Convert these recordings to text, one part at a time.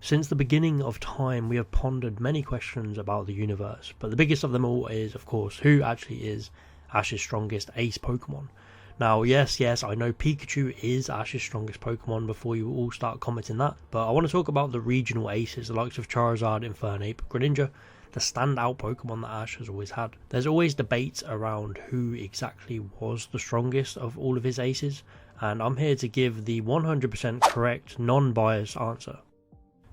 Since the beginning of time, we have pondered many questions about the universe, but the biggest of them all is, of course, who actually is Ash's strongest ace Pokemon. Now, yes, I know Pikachu is Ash's strongest Pokemon before you all start commenting that, but I want to talk about the regional aces, the likes of Charizard, Infernape, Greninja, the standout Pokemon that Ash has always had. There's always debates around who exactly was the strongest of all of his aces, and I'm here to give the 100% correct, non-biased answer.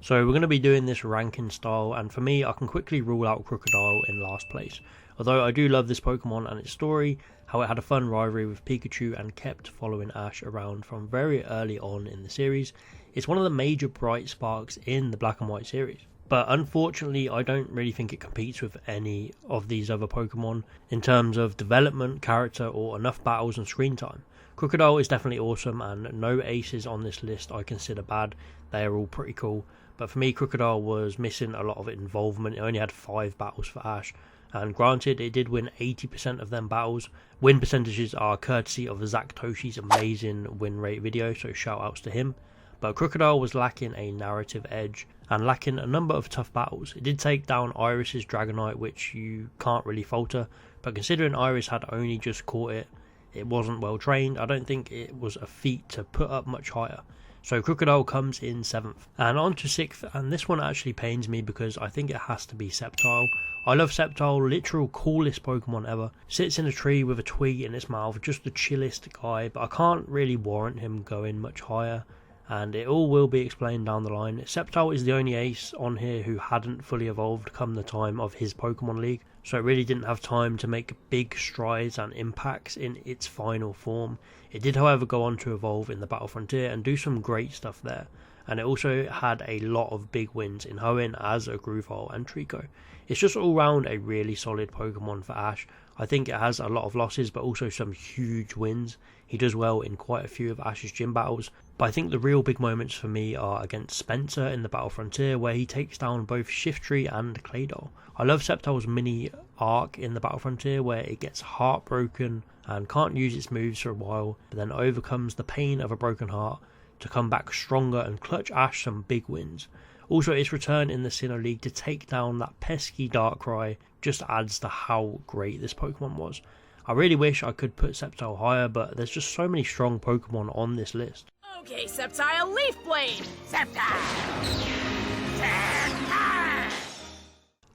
So we're going to be doing this ranking style, and for me I can quickly rule out Crocodile in last place. Although I do love this Pokemon and its story, how it had a fun rivalry with Pikachu and kept following Ash around from very early on in the series. It's one of the major bright sparks in the Black and White series. But unfortunately, I don't really think it competes with any of these other Pokemon in terms of development, character, or enough battles and screen time. Crocodile is definitely awesome, and no aces on this list I consider bad. They are all pretty cool. But for me, Crocodile was missing a lot of involvement. It only had 5 battles for Ash. And granted, it did win 80% of them battles. Win percentages are courtesy of Zach Toshi's amazing win rate video, so shout outs to him. But Crocodile was lacking a narrative edge and lacking a number of tough battles. It did take down Iris's Dragonite, which you can't really falter, but considering Iris had only just caught it, it wasn't well trained, I don't think it was a feat to put up much higher. So Crocodile comes in 7th. And on to 6th, and this one actually pains me because I think it has to be Sceptile. I love Sceptile, literal coolest Pokemon ever. Sits in a tree with a twig in its mouth, just the chillest guy, but I can't really warrant him going much higher. And it all will be explained down the line. Sceptile is the only ace on here who hadn't fully evolved come the time of his Pokemon League, so it really didn't have time to make big strides and impacts in its final form. It did however go on to evolve in the Battle Frontier and do some great stuff there, and it also had a lot of big wins in Hoenn as a Groovehole and Trico. It's just all round a really solid Pokemon for Ash. I think it has a lot of losses but also some huge wins. He does well in quite a few of Ash's gym battles, but I think the real big moments for me are against Spencer in the Battle Frontier, where he takes down both Shiftry and Claydol. I love Sceptile's mini arc in the Battle Frontier, where it gets heartbroken and can't use its moves for a while, but then overcomes the pain of a broken heart to come back stronger and clutch Ash some big wins. Also, its return in the Sinnoh League to take down that pesky Darkrai just adds to how great this Pokemon was. I really wish I could put Sceptile higher, but there's just so many strong Pokemon on this list. Okay, Sceptile, Leaf Blade! Sceptile!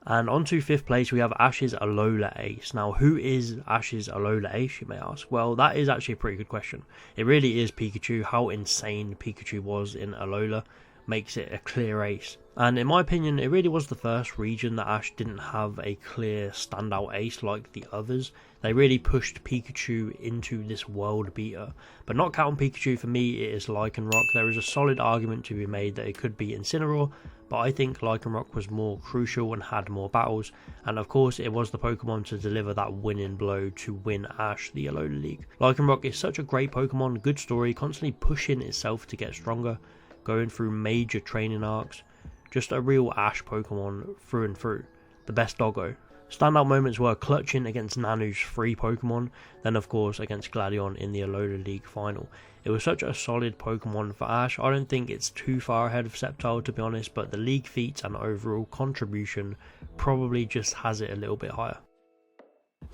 And on to 5th place, we have Ash's Alola ace. Now, who is Ash's Alola ace, you may ask? Well, that is actually a pretty good question. It really is Pikachu. How insane Pikachu was in Alola makes it a clear ace. And in my opinion, it really was the first region that Ash didn't have a clear standout ace like the others. They really pushed Pikachu into this world beater. But not counting Pikachu, for me it is Lycanroc. There is a solid argument to be made that it could be Incineroar, but I think Lycanroc was more crucial and had more battles, and of course it was the Pokemon to deliver that winning blow to win Ash the Alola League. Lycanroc is such a great Pokemon, good story, constantly pushing itself to get stronger, going through major training arcs. Just a real Ash Pokemon through and through. The best doggo. Standout moments were clutching against Nanu's 3 Pokemon, then of course against Gladion in the Alola League final. It was such a solid Pokemon for Ash. I don't think it's too far ahead of Sceptile, to be honest, but the league feats and overall contribution probably just has it a little bit higher.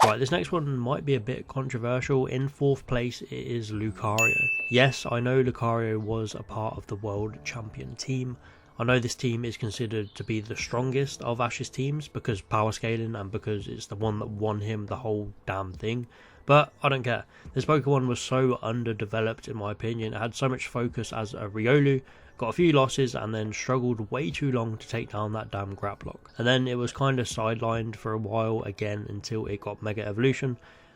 Right, this next one might be a bit controversial. In 4th place it is Lucario. Yes, I know Lucario was a part of the world champion team. I know this team is considered to be the strongest of Ash's teams because power scaling and because it's the one that won him the whole damn thing. But I don't care. This Pokemon was so underdeveloped in my opinion. It had so much focus as a Riolu, got a few losses and then struggled way too long to take down that damn Graplock. And then it was kind of sidelined for a while again until it got Mega Evolution.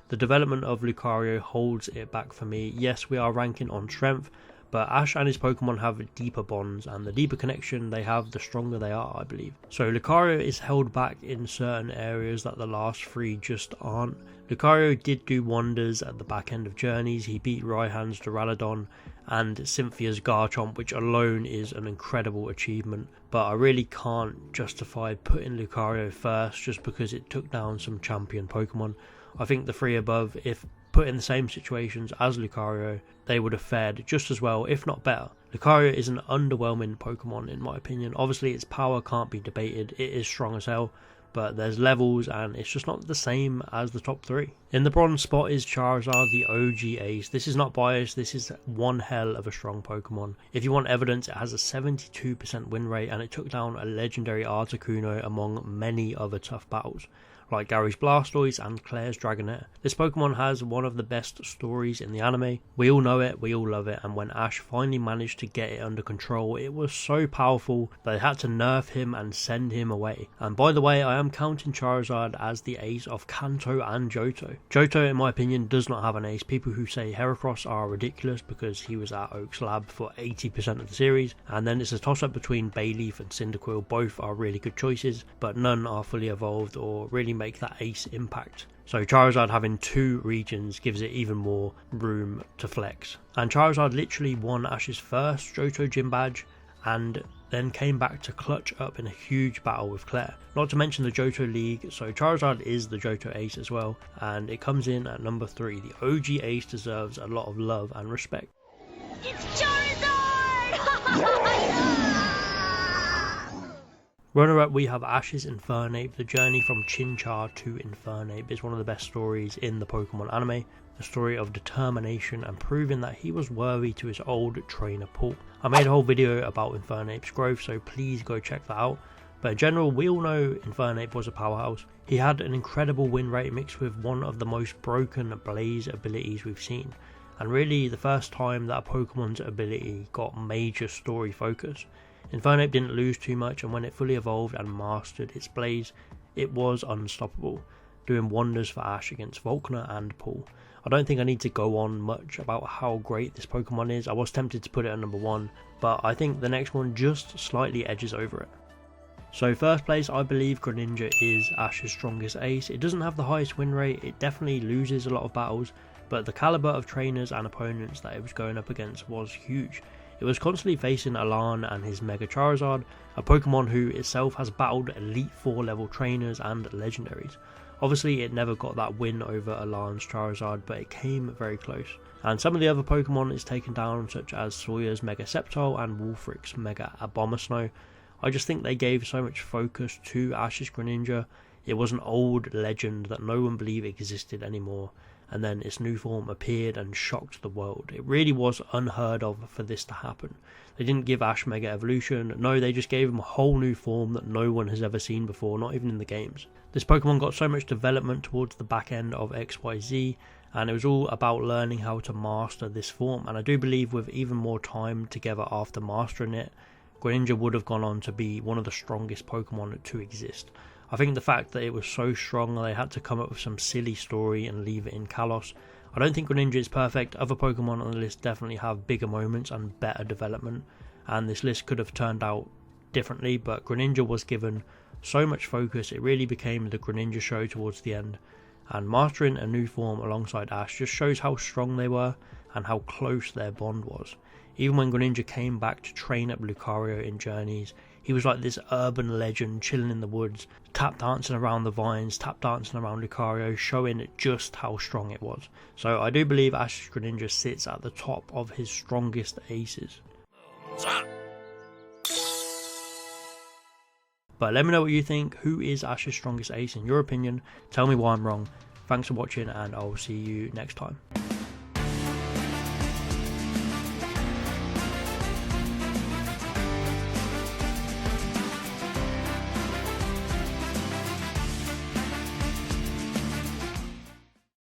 The development of Lucario holds it back for me. Yes, we are ranking on strength, but Ash and his Pokemon have deeper bonds, and the deeper connection they have, the stronger they are, I believe. So Lucario is held back in certain areas that the last 3 just aren't. Lucario did do wonders at the back end of Journeys. He beat Raihan's Duraludon and Cynthia's Garchomp, which alone is an incredible achievement. But I really can't justify putting Lucario first just because it took down some champion Pokemon. I think the 3 above, if put in the same situations as Lucario, they would have fared just as well, if not better. Lucario is an underwhelming Pokemon in my opinion. Obviously its power can't be debated, it is strong as hell, but there's levels and it's just not the same as the top 3. In the bronze spot is Charizard, the OG ace. This is not biased, this is one hell of a strong Pokemon. If you want evidence, it has a 72% win rate and it took down a legendary Articuno among many other tough battles, like Gary's Blastoise and Claire's Dragonair. This Pokemon has one of the best stories in the anime. We all know it, we all love it, and when Ash finally managed to get it under control, it was so powerful that they had to nerf him and send him away. And by the way, I am counting Charizard as the ace of Kanto and Johto. Johto, in my opinion, does not have an ace. People who say Heracross are ridiculous because he was at Oak's lab for 80% of the series, and then it's a toss-up between Bayleaf and Cyndaquil. Both are really good choices, but none are fully evolved or really make that ace impact. So Charizard having 2 regions gives it even more room to flex. And Charizard literally won Ash's first Johto gym badge and then came back to clutch up in a huge battle with Claire. Not to mention the Johto League, so Charizard is the Johto ace as well, and it comes in at number 3. The OG ace deserves a lot of love and respect. It's Charizard! Runner up, we have Ash's Infernape. The journey from Chinchar to Infernape is one of the best stories in the Pokemon anime. A story of determination and proving that he was worthy to his old trainer Paul. I made a whole video about Infernape's growth, so please go check that out. But in general, we all know Infernape was a powerhouse. He had an incredible win rate mixed with one of the most broken Blaze abilities we've seen. And really the first time that a Pokemon's ability got major story focus. Infernape didn't lose too much, and when it fully evolved and mastered its Blaze, it was unstoppable, doing wonders for Ash against Volkner and Paul. I don't think I need to go on much about how great this Pokemon is. I was tempted to put it at number 1, but I think the next one just slightly edges over it. So first place, I believe Greninja is Ash's strongest ace. It doesn't have the highest win rate, it definitely loses a lot of battles, but the caliber of trainers and opponents that it was going up against was huge. It was constantly facing Alan and his Mega Charizard, a Pokemon who itself has battled Elite 4 level trainers and legendaries. Obviously it never got that win over Alan's Charizard, but it came very close. And some of the other Pokemon it's taken down, such as Sawyer's Mega Sceptile and Wulfric's Mega Abomasnow. I just think they gave so much focus to Ash's Greninja. It was an old legend that no one believed existed anymore, and then its new form appeared and shocked the world. It really was unheard of for this to happen. They didn't give Ash Mega Evolution, no, they just gave him a whole new form that no one has ever seen before, not even in the games. This Pokemon got so much development towards the back end of XYZ, and it was all about learning how to master this form, and I do believe with even more time together after mastering it, Greninja would have gone on to be one of the strongest Pokemon to exist. I think the fact that it was so strong they had to come up with some silly story and leave it in Kalos. I don't think Greninja is perfect. Other Pokemon on the list definitely have bigger moments and better development, and this list could have turned out differently, but Greninja was given so much focus, it really became the Greninja show towards the end, and mastering a new form alongside Ash just shows how strong they were and how close their bond was. Even when Greninja came back to train up Lucario in Journeys, he was like this urban legend chilling in the woods, tap dancing around the vines, tap dancing around Lucario, showing just how strong it was. So I do believe Ash's Greninja sits at the top of his strongest aces. But let me know what you think. Who is Ash's strongest ace in your opinion? Tell me why I'm wrong. Thanks for watching, and I'll see you next time.